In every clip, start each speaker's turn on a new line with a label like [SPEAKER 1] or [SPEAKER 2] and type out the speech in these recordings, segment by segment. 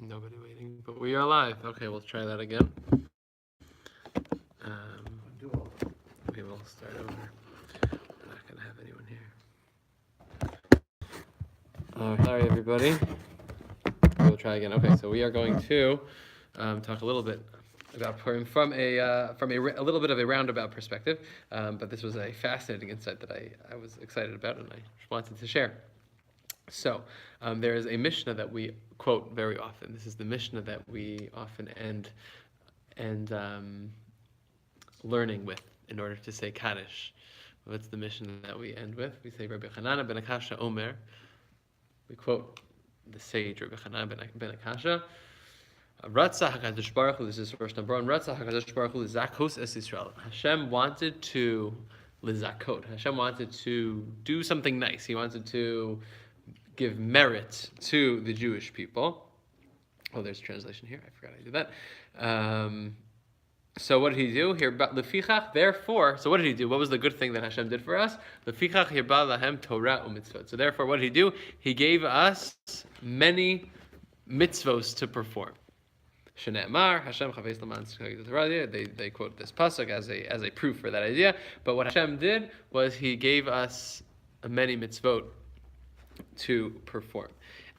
[SPEAKER 1] Nobody waiting, but we are live. Okay, we'll try that again. We will start over. We're not going to have anyone here. Sorry, everybody. We'll try again. Okay, so we are going to talk a little bit about Purim from a little bit of a roundabout perspective, but this was a fascinating insight that I was excited about and I wanted to share. So, there is a Mishnah that we quote very often. This is the Mishnah that we often end learning with in order to say Kaddish. What's the Mishnah that we end with? We say Rabbi Chanana ben Akasha Omer. We quote the sage Rabbi Chanana ben Akasha. Ratzah HaKadosh Baruch Hu, this is verse number 1. Ratzah HaKadosh Baruch Hu Zakos Es Yisrael. Hashem wanted to Lizakot. Hashem wanted to do something nice. He wanted to give merit to the Jewish people. Oh, there's a translation here. I forgot I did that. So what did he do? Here, lefichach. Therefore, so what did he do? What was the good thing that Hashem did for us? Lefichach hirba lahem Torah u'mitzvot. So therefore, what did he do? He gave us many mitzvos to perform. Shne'emar Hashem chaves laman Torah. They quote this pasuk as a proof for that idea. But what Hashem did was He gave us many mitzvot to perform.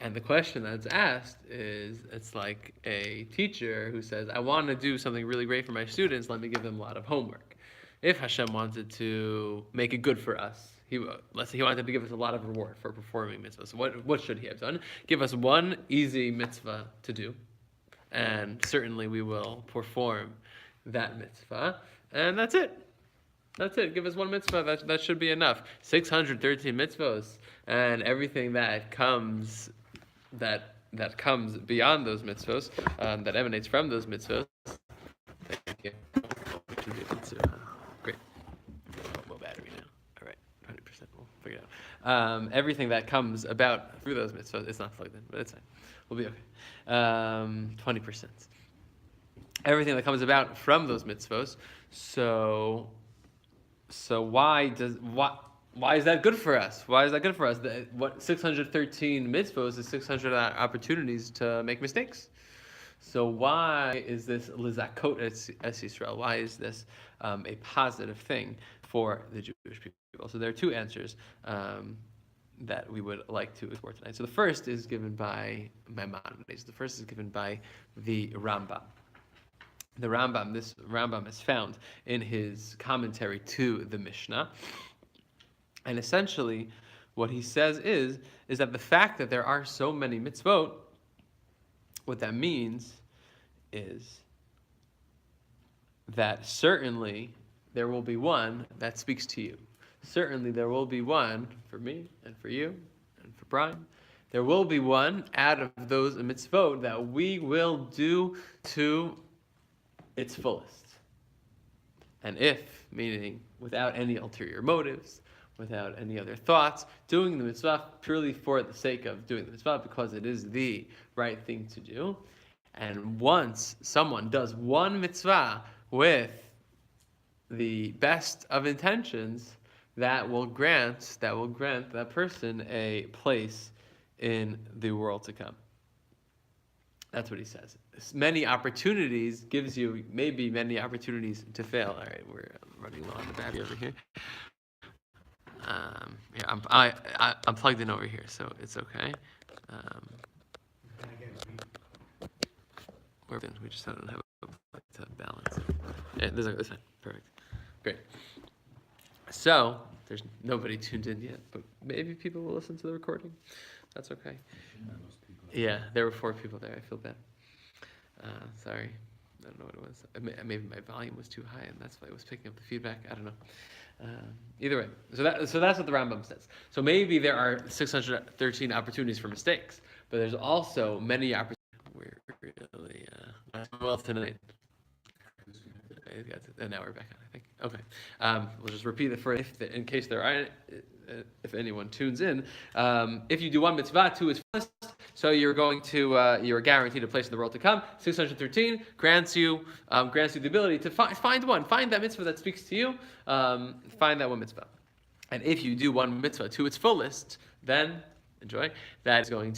[SPEAKER 1] And the question that's asked is, it's like a teacher who says, I want to do something really great for my students, let me give them a lot of homework. If Hashem wanted to make it good for us, let's say He wanted to give us a lot of reward for performing mitzvahs, so what should He have done? Give us one easy mitzvah to do, and certainly we will perform that mitzvah, and that's it. That's it. Give us one mitzvah. That should be enough. 613 mitzvahs, and everything that comes beyond those mitzvahs, that emanates from those mitzvahs. Thank you. Great. Low battery now. All right, 100%. We'll figure it out. Everything that comes about through those mitzvahs, it's not plugged in, but it's fine. We'll be okay. 20%. Everything that comes about from those mitzvahs. So why is that good for us? Why is that good for us? What 613 mitzvahs is 600 opportunities to make mistakes. So why is this lizakot es Yisrael? Why is this a positive thing for the Jewish people? So there are two answers that we would like to explore tonight. So the first is given by Maimonides. The first is given by the Rambam. This Rambam is found in his commentary to the Mishnah. And essentially, what he says is that the fact that there are so many mitzvot, what that means is that certainly there will be one that speaks to you. Certainly there will be one for me and for you and for Brian. There will be one out of those mitzvot that we will do to its fullest. And if, meaning without any ulterior motives, without any other thoughts, doing the mitzvah purely for the sake of doing the mitzvah because it is the right thing to do. And once someone does one mitzvah with the best of intentions, that will grant that person a place in the world to come. That's what he says. Many opportunities gives you maybe many opportunities to fail. All right, we're running low on the battery over here. I'm plugged in over here, so it's okay. We just don't have to balance. Yeah, this fine. Perfect. Great. So there's nobody tuned in yet, but maybe people will listen to the recording. That's okay. Yeah, there were 4 people there. I feel bad. Sorry. I don't know what it was. Maybe my volume was too high, and that's why it was picking up the feedback. I don't know. Either way, so that's what the Rambam says. So maybe there are 613 opportunities for mistakes, but there's also many opportunities. We're really well tonight. And now we're back on, I think. Okay. We'll just repeat it in case there are, if anyone tunes in. If you do one mitzvah to its fullest, so you're guaranteed a place in the world to come. 613 grants you the ability to find that mitzvah that speaks to you. Find that one mitzvah. And if you do one mitzvah to its fullest, then enjoy, that is going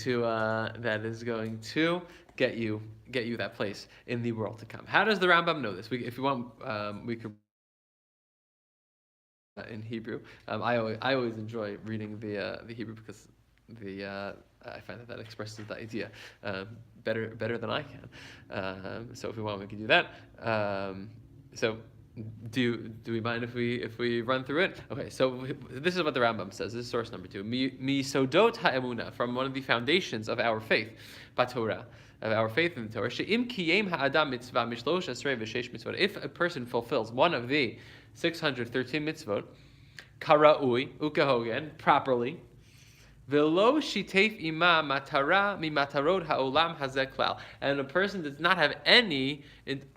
[SPEAKER 1] to get you that place in the world to come. How does the Rambam know this? If you want, we could in Hebrew. I always enjoy reading the Hebrew because I find that expresses the idea better than I can. So if we want, we can do that. So do we mind if we run through it? Okay, so this is what the Rambam says. This is source number 2. Mi sodot ha'emuna, from one of the foundations of our faith, b'Torah, of our faith in the Torah. She'im kiyem ha'adam mitzvah mishlosh esrei v'sheish mitzvot. If a person fulfills one of the 613 mitzvot, kara'ui, ukehogen, properly, velo shitef ima matara mi matarod ha'olam hazeh klal, and a person does not have any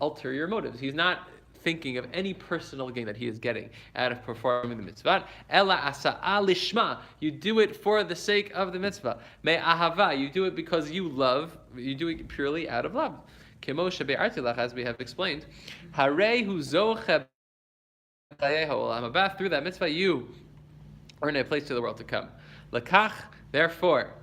[SPEAKER 1] ulterior motives. He's not thinking of any personal gain that he is getting out of performing the mitzvah. Ela asa'a lishma, you do it for the sake of the mitzvah. Me ahava, you do it because you love, you do it purely out of love. Kemo shebe'arti lach, as we have explained, harei hu zoche through that mitzvah you earn a place to the world to come. Lakach, therefore,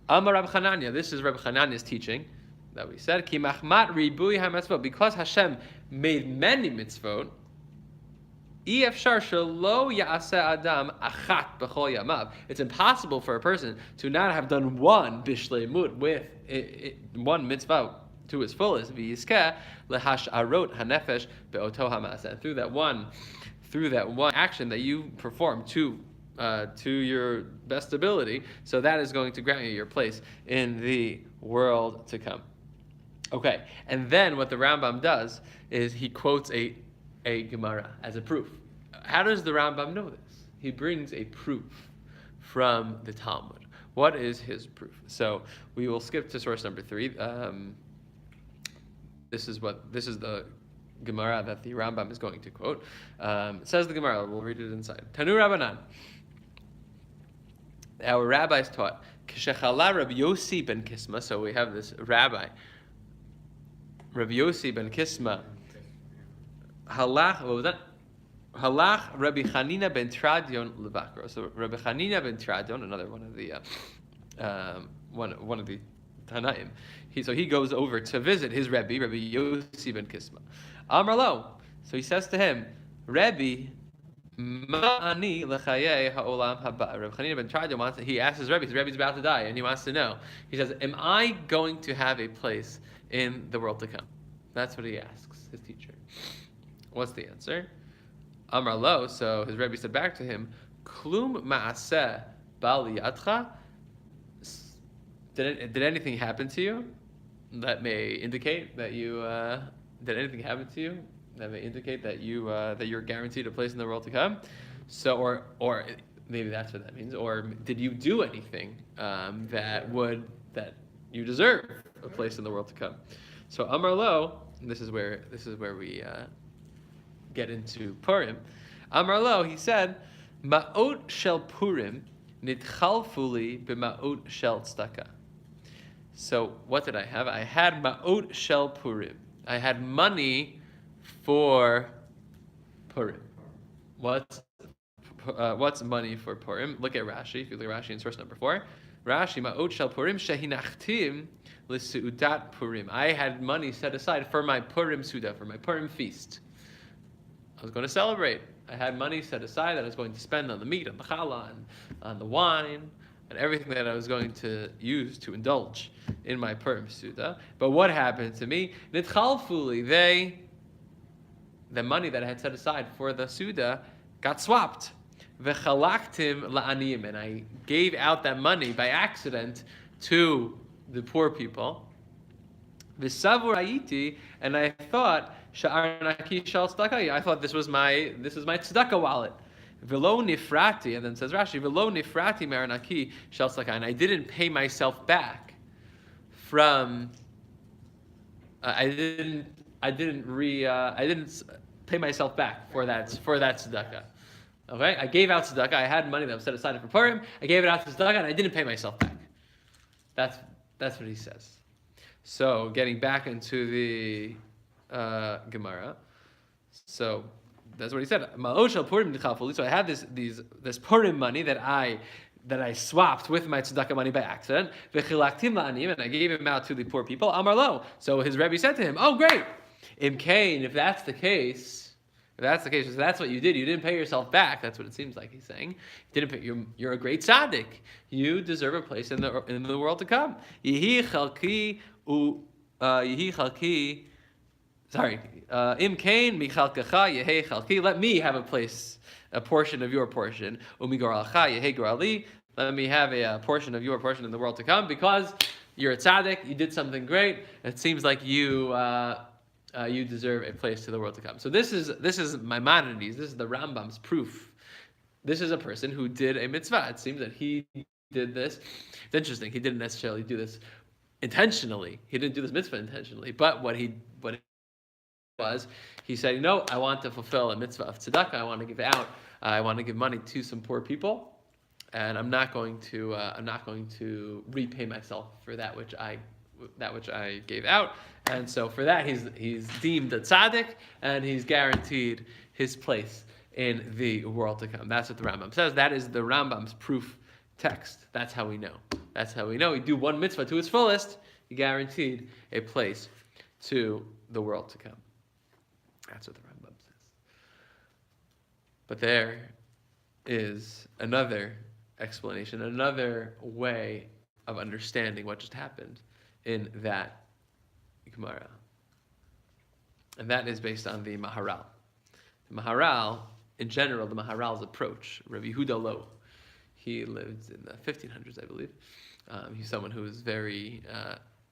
[SPEAKER 1] Amar Rab Chananya, this is Rab Chananya's teaching that we said, Ki machmat ribui ha-mitzvot, because Hashem made many mitzvot, Efshar shelo ya'aseh adam achat b'chol yamav. It's impossible for a person to not have done one bishleimut with one mitzvah to his fullest. V'yizkeh lehasharot hanefesh be'oto ha'ma'aseh. Through that one action that you perform to your best ability, so that is going to grant you your place in the world to come. Okay, and then what the Rambam does is he quotes a Gemara as a proof. How does the Rambam know this? He brings a proof from the Talmud. What is his proof? So we will skip to source number 3. This is the Gemara that the Rambam is going to quote. It says the Gemara. We'll read it inside. Tanu Rabbanan. Our rabbis taught. K'shechala Rabbi Yossi ben Kisma. So we have this rabbi, Rabbi Yossi ben Kisma. Halach. What was that? Halach Rabbi Chanina ben Tradion levakro. So Rabbi Chanina ben Tradion, another one of the one of the Tanaim. He goes over to visit his Rebbe, Rabbi Yossi ben Kisma. Amar lo. So he says to him, Rebbe, ma'ani l'chayei ha'olam haba. Rabbi Chanina ben Tradion he asks his Rebbe's about to die, and he wants to know. He says, am I going to have a place in the world to come? That's what he asks his teacher. What's the answer? Amar lo, so his Rebbe said back to him, Klum ma'aseh bal yadcha. Did anything happen to you that may indicate that you did anything happen to you that may indicate that you're guaranteed a place in the world to come? So or maybe that's what that means. Or did you do anything that you deserve a place in the world to come? So Amar lo, this is where we get into Purim. Amar lo, he said, Ma'ot shel Purim nitchalfuli b'ma'ot shel tzedakah. So what did I have? I had Ma'ot shel Purim. I had money for Purim. What's money for Purim? Look at Rashi. If you look at Rashi in source number 4, Rashi, Ma'ot shel Purim shehinachtim l'seudat Purim. I had money set aside for my Purim Suda, for my Purim feast. I was going to celebrate. I had money set aside that I was going to spend on the meat, on the challah, on the wine, and everything that I was going to use to indulge in my Purim Suda. But what happened to me? Nitchalfuli, the money that I had set aside for the Suda got swapped. V'chalaktim la'aniyim, and I gave out that money by accident to the poor people. V'savur ayiti, and I thought, sha'ar naki shal tzedakah, I thought this is my tzedakah wallet. V'lo nifrati, and then says Rashi, v'lo nifrati me'ar naki shal tzedakah, and I didn't pay myself back from. I didn't pay myself back for that tzedakah. Okay, I gave out tzedakah. I had money that was set aside for Purim. I gave it out to tzedakah, and I didn't pay myself back. That's what he says. So getting back into the Gemara, so that's what he said. Ma'ot shel Purim nitchalfuli. So I had this Purim money that I that I swapped with my tzedakah money by accident. And I gave him out to the poor people. Amar lo. So his Rebbe said to him, "Oh, great. Im kain, if that's the case, so that's what you did. You didn't pay yourself back. That's what it seems like he's saying. You didn't pay, you're a great tzaddik. You deserve a place in the world to come. Yehi chalki. Sorry. Im kain michalkacha yehi chalki. Let me have a place, a portion of your portion. Umigoralcha yehi gorali. Let me have a portion of your portion in the world to come, because you're a tzaddik. You did something great. It seems like you deserve a place to the world to come. So this is Maimonides. This is the Rambam's proof. This is a person who did a mitzvah. It seems that he did this. It's interesting. He didn't necessarily do this intentionally. He didn't do this mitzvah intentionally. But what he was, he said, I want to fulfill a mitzvah of tzedakah. I want to give out. I want to give money to some poor people, and I'm not going to repay myself for that which I gave out. And so for that, he's deemed a tzaddik, and he's guaranteed his place in the world to come. That's what the Rambam says. That is the Rambam's proof text. That's how we know. You do one mitzvah to its fullest, you guaranteed a place to the world to come. That's what the Rambam says. But there is another explanation, another way of understanding what just happened in that Gemara. And that is based on the Maharal. The Maharal, in general, the Maharal's approach, Rabbi Yehuda Lo, he lived in the 1500s, I believe. He's someone who is very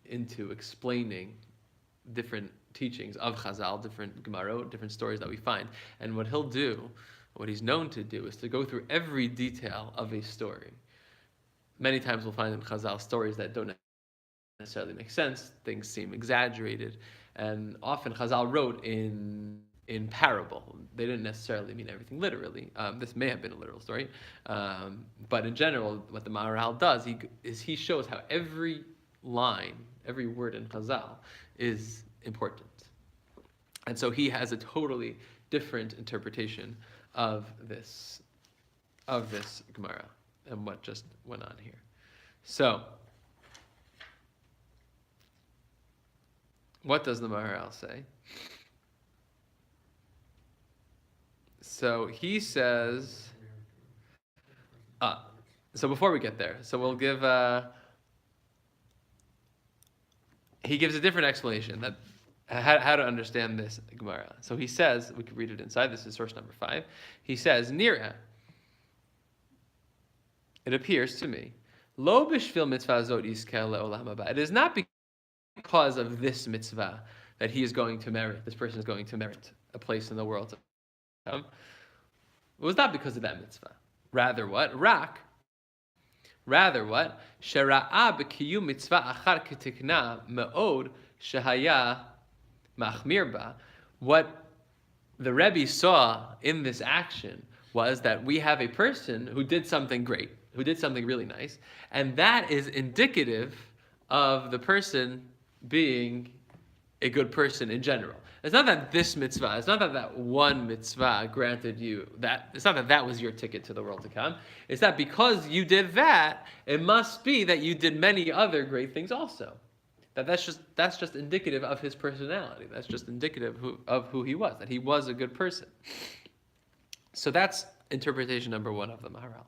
[SPEAKER 1] into explaining different teachings of Chazal, different Gemarot, different stories that we find. And what he'll do, what he's known to do, is to go through every detail of a story. Many times we'll find in Chazal stories that don't necessarily make sense. Things seem exaggerated, and often Chazal wrote in parable. They didn't necessarily mean everything literally. This may have been a literal story, but in general, what the Maharal does he shows how every line, every word in Chazal is important, and so he has a totally different interpretation of this Gemara and what just went on here. So, what does the Maharal say? So he says, so before we get there, so we'll give, he gives a different explanation that how to understand this Gemara. So he says, we could read it inside, this is source number 5. He says, Nira, it appears to me, Lo b'shvil mitzvah zot yizkeh le'olam haba. It is not because of this mitzvah that he is going to merit, this person is going to merit a place in the world. It was not because of that mitzvah. Rather what? Rather what? Shera'a b'kiyum mitzvah achar ketikna me'od shehaya machmir ba. What the Rebbe saw in this action was that we have a person who did something great, who did something really nice, and that is indicative of the person being a good person in general. It's not that this mitzvah, it's not that one mitzvah granted you that, it's not that was your ticket to the world to come. It's that because you did that, it must be that you did many other great things also. That's just indicative of his personality. That's just indicative of who he was, that he was a good person. So that's interpretation number 1 of the Maharal.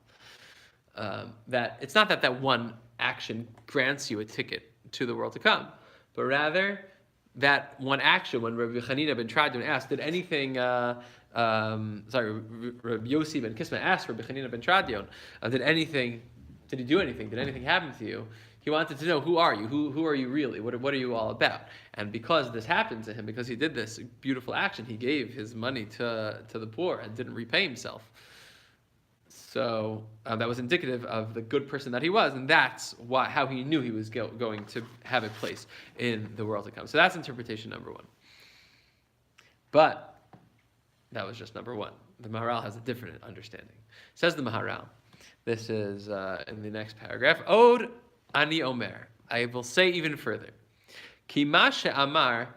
[SPEAKER 1] That it's not that one action grants you a ticket to the world to come, but rather that one action, when Rabbi Chanina ben Tradion asked, did anything, Rabbi Yossi ben Kisma asked Rabbi Chanina ben Tradion, did he do anything? Did anything happen to you? He wanted to know, who are you? Who are you really? What are you all about? And because this happened to him, because he did this beautiful action, he gave his money to the poor and didn't repay himself. So that was indicative of the good person that he was, and that's how he knew he was going to have a place in the world to come. So that's interpretation number 1. But that was just number 1. The Maharal has a different understanding. Says the Maharal, this is in the next paragraph, Od Ani Omer, I will say even further, Ki ma she'amar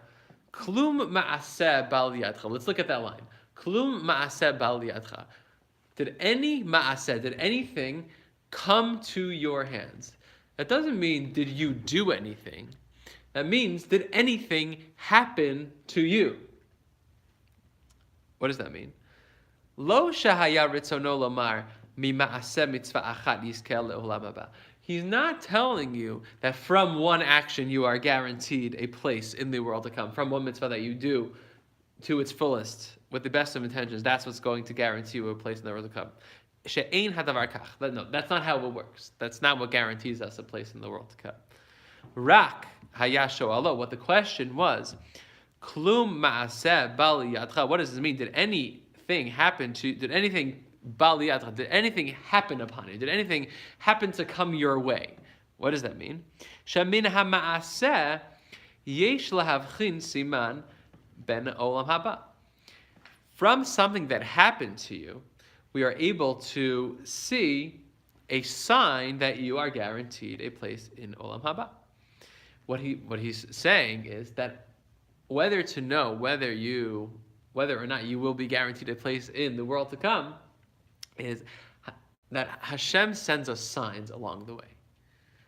[SPEAKER 1] klum ma'aseh bal yadcha. Let's look at that line. Klum ma'aseh bal yadcha. Did anything come to your hands. That doesn't mean did you do anything. That means did anything happen to you? What does that mean? Lo shahaya ritzono lomar mima'aseh mitzvah achat yizkel le'olam haba. He's not telling you that from one action you are guaranteed a place in the world to come. From one mitzvah that you do to its fullest, with the best of intentions, that's what's going to guarantee you a place in the world to come. She'ein hadavar kach. No, that's not how it works. That's not what guarantees us a place in the world to come. Rak hayasho alo. What the question was, klum ma'aseh bali yadcha. What does this mean? Did anything happen to? Did anything bali yadcha? Did anything happen upon you? Did anything happen to come your way? What does that mean? Shemin ha'ma'aseh yesh lahavchin siman ben olam haba. From something that happened to you, we are able to see a sign that you are guaranteed a place in olam haba. What he's saying is that whether to know whether or not you will be guaranteed a place in the world to come is that Hashem sends us signs along the way.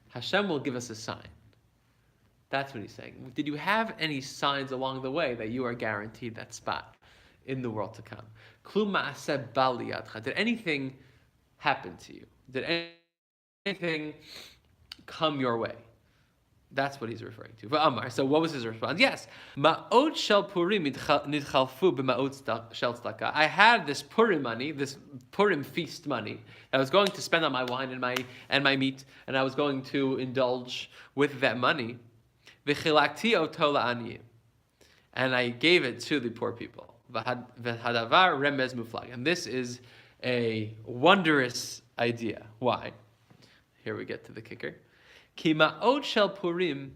[SPEAKER 1] Hashem will give us a sign. That's what he's saying. Did you have any signs along the way that you are guaranteed that spot in the world to come? Klum ma'aseh bal yadcha. Did anything happen to you? Did anything come your way? That's what he's referring to. V'amar. So what was his response? Yes. Ma'ot shel Purim nidchalfu b'ma'ot shel tzedakah. I had this Purim money, this Purim feast money, that I was going to spend on my wine and my meat, and I was going to indulge with that money. V'chilakti oto la'aniyim. And I gave it to the poor people. V'hadavar remez muflag. And this is a wondrous idea. Why? Here we get to the kicker. Ki ma'ot shel Purim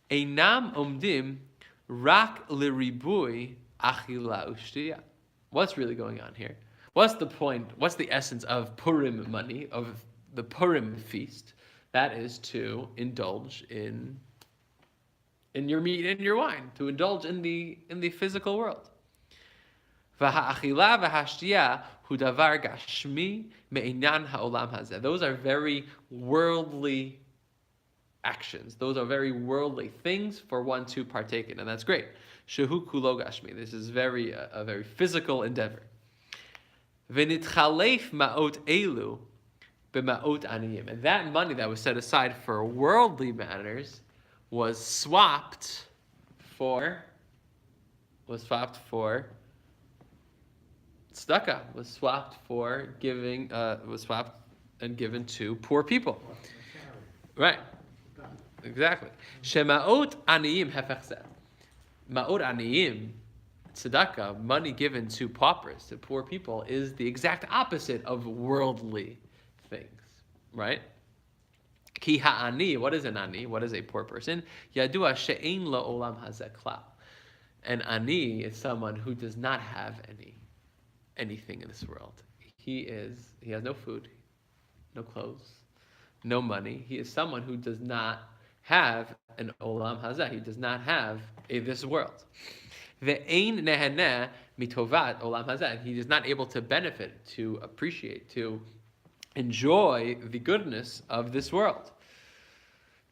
[SPEAKER 1] einam omdim rak liribui achila ushtiya. What's really going on here? What's the point? What's the essence of Purim money, of the Purim feast? That is to indulge in your meat and your wine, to indulge in the physical world. V'ha'achila v'hashtiya hu davar gashmi me'inyan ha'olam hazeh. Those are very worldly actions. Those are very worldly things for one to partake in, and that's great. Shehu kulo gashmi. This is a very physical endeavor. V'nitchalef ma'ot elu b'ma'ot aniyim. And that money that was set aside for worldly matters was swapped for tzedakah, was swapped and given to poor people. Right. Exactly. Shema'ot aniyim hefechzeh. Ma'ot aniyim, tzedakah, money given to paupers, to poor people, is the exact opposite of worldly things. Right? Ki ha'ani, what is an ani? What is a poor person? Yadua she'ein lo olam hazeh klal. An ani is someone who does not have anything in this world. He has no food, no clothes, no money. He is someone who does not have an olam hazeh. He does not have this world. Ve'ein neheneh mitovat olam hazeh. He is not able to benefit, to appreciate, to enjoy the goodness of this world.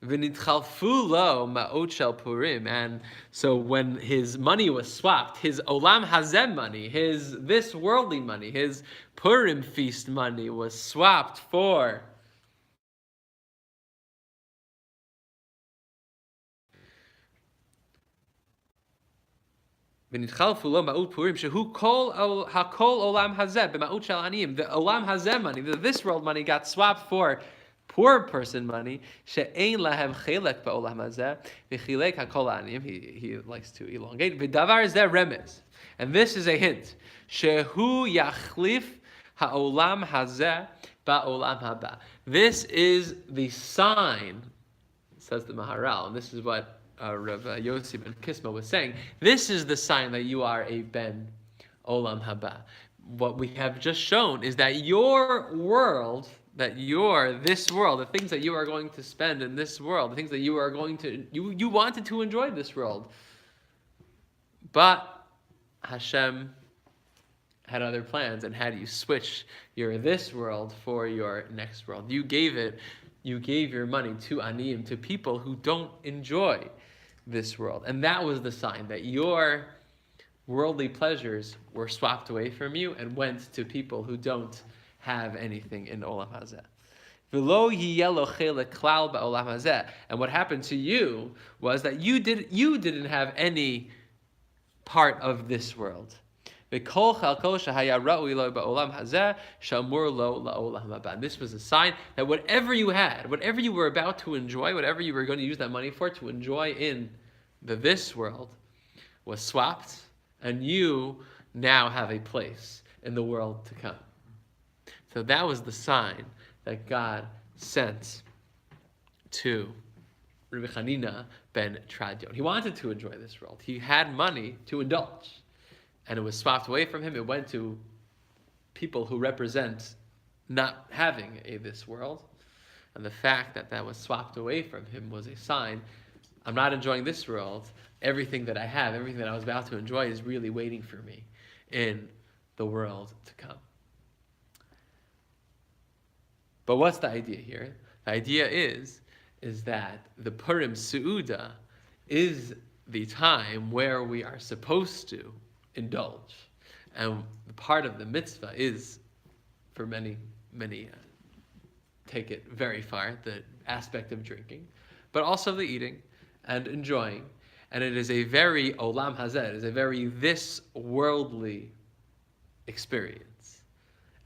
[SPEAKER 1] V'nitchalfu lo ma'ot shel Purim. And so when his money was swapped, his olam hazeh money, this worldly money, his Purim feast money was swapped for the olam hazeh money, this world money got swapped for poor person money. He likes to elongate. And this is a hint. This is the sign, says the Maharal, and this is what Rav Yossi ben Kisma was saying. This is the sign that you are a ben olam haba. What we have just shown is that your world, this world, the things that you are going to spend in this world, the things that you are going to, you wanted to enjoy this world, but Hashem had other plans and had you switch your this world for your next world. You gave your money to aniyim, to people who don't enjoy this world. And that was the sign that your worldly pleasures were swapped away from you and went to people who don't have anything in Olam Hazeh. And what happened to you was that you didn't have any part of this world. And this was a sign that whatever you had, whatever you were about to enjoy, whatever you were going to use that money for to enjoy in this world, was swapped, and you now have a place in the world to come. So that was the sign that God sent to Rabbi Hanina ben Tradion. He wanted to enjoy this world. He had money to indulge, and it was swapped away from him. It went to people who represent not having this world. And the fact that that was swapped away from him was a sign, I'm not enjoying this world. Everything that I have, everything that I was about to enjoy is really waiting for me in the world to come. But what's the idea here? The idea is that the Purim Su'uda is the time where we are supposed to indulge. And part of the mitzvah is, for many take it very far, the aspect of drinking, but also the eating and enjoying. And it is a very olam hazeh, it is a very this worldly experience.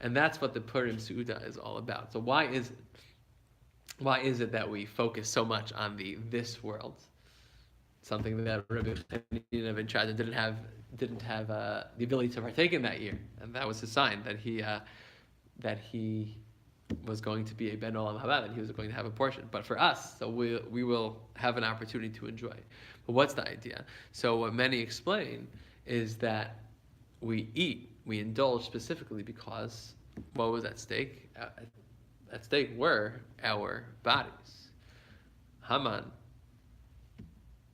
[SPEAKER 1] And that's what the Purim Su'uda is all about. So why is it that we focus so much on this world? Something that Rabbi Hanina ben Tradion didn't have the ability to partake in that year, and that was a sign that he was going to be a ben olam haba, that he was going to have a portion. But for us, so we will have an opportunity to enjoy. But what's the idea? So what many explain is that we indulge specifically because what was at stake? At stake were our bodies. Haman,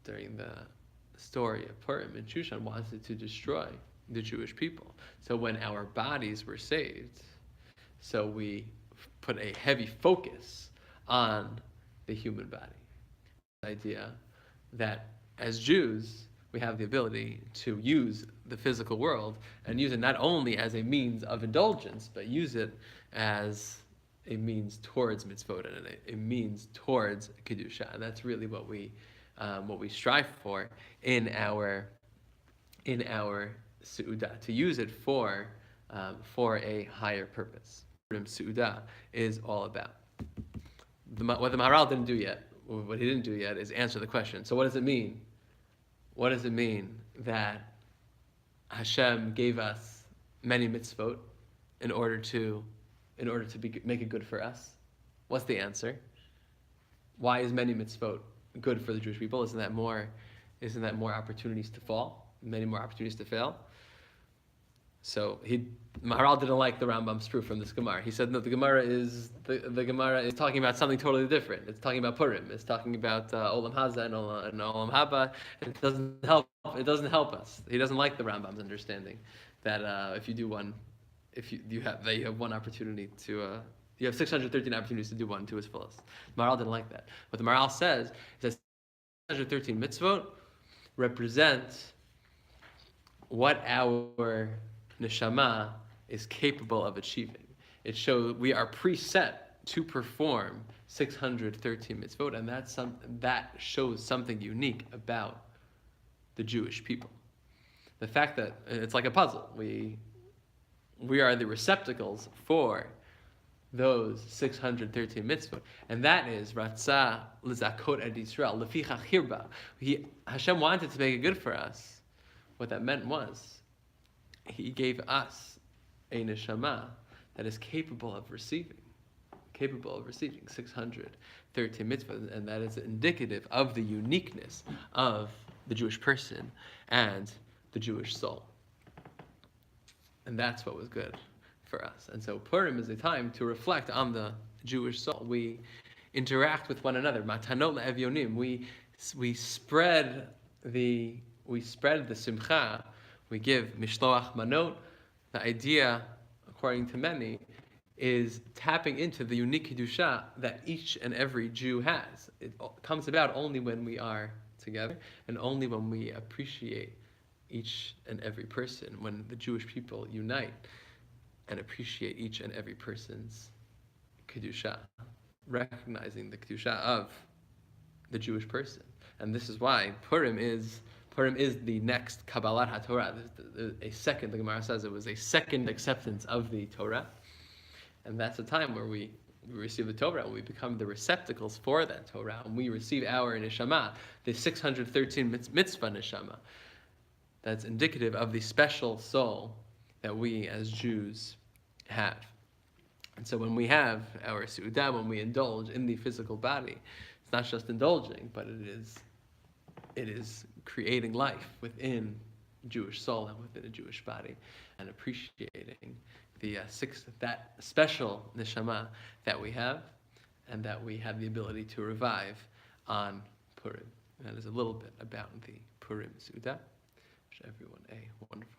[SPEAKER 1] during the story of Purim in Shushan, wanted to destroy the Jewish people. So when our bodies were saved, so we put a heavy focus on the human body. The idea that as Jews, we have the ability to use the physical world and use it not only as a means of indulgence, but use it as a means towards mitzvot and a means towards kedusha. And that's really what we strive for in our su'udah, to use it for a higher purpose. Su'udah is all about. What the Maharal didn't do yet, what he didn't do yet, is answer the question. So what does it mean? What does it mean that Hashem gave us many mitzvot in order to make it good for us? What's the answer? Why is many mitzvot good for the Jewish people? Isn't that more opportunities to fall, many more opportunities to fail? So Maharal didn't like the Rambam's proof from this Gemara. He said, no, the Gemara is talking about something totally different. It's talking about Purim. It's talking about Olam Hazeh and Olam Haba. It doesn't help us. He doesn't like the Rambam's understanding that if you do one, you have one opportunity to. You have 613 opportunities to do one to its fullest. Maharal didn't like that. What the Maharal says is that 613 mitzvot represent what our neshama is capable of achieving. It shows we are preset to perform 613 mitzvot, and that shows something unique about the Jewish people. The fact that it's like a puzzle. We are the receptacles for those 613 mitzvot, and that is Ratzah l'zakot et Yisrael lefichach hirba. Hashem wanted to make it good for us. What that meant was He gave us a neshama that is capable of receiving 613 mitzvot, and that is indicative of the uniqueness of the Jewish person and the Jewish soul. And that's what was good for us. And so Purim is a time to reflect on the Jewish soul. We interact with one another. Matanot le'evyonim. We spread the simcha. We give mishloach manot The idea, according to many, is tapping into the unique kedusha that each and every Jew has. It comes about only when we are together, and only when we appreciate each and every person, when the Jewish people unite and appreciate each and every person's kedusha, recognizing the kedusha of the Jewish person. And this is why Purim is the next Kabbalat HaTorah. A second, the Gemara says it was a second acceptance of the Torah. And that's a time where we receive the Torah and we become the receptacles for that Torah. And we receive our neshama, the 613 mitzvah neshama. That's indicative of the special soul that we as Jews have. And so when we have our Su'udah, when we indulge in the physical body, it's not just indulging, but it is creating life within a Jewish soul and within a Jewish body, and appreciating that special neshama that we have, and that we have the ability to revive on Purim. And that is a little bit about the Purim Su'udah. Wish everyone a wonderful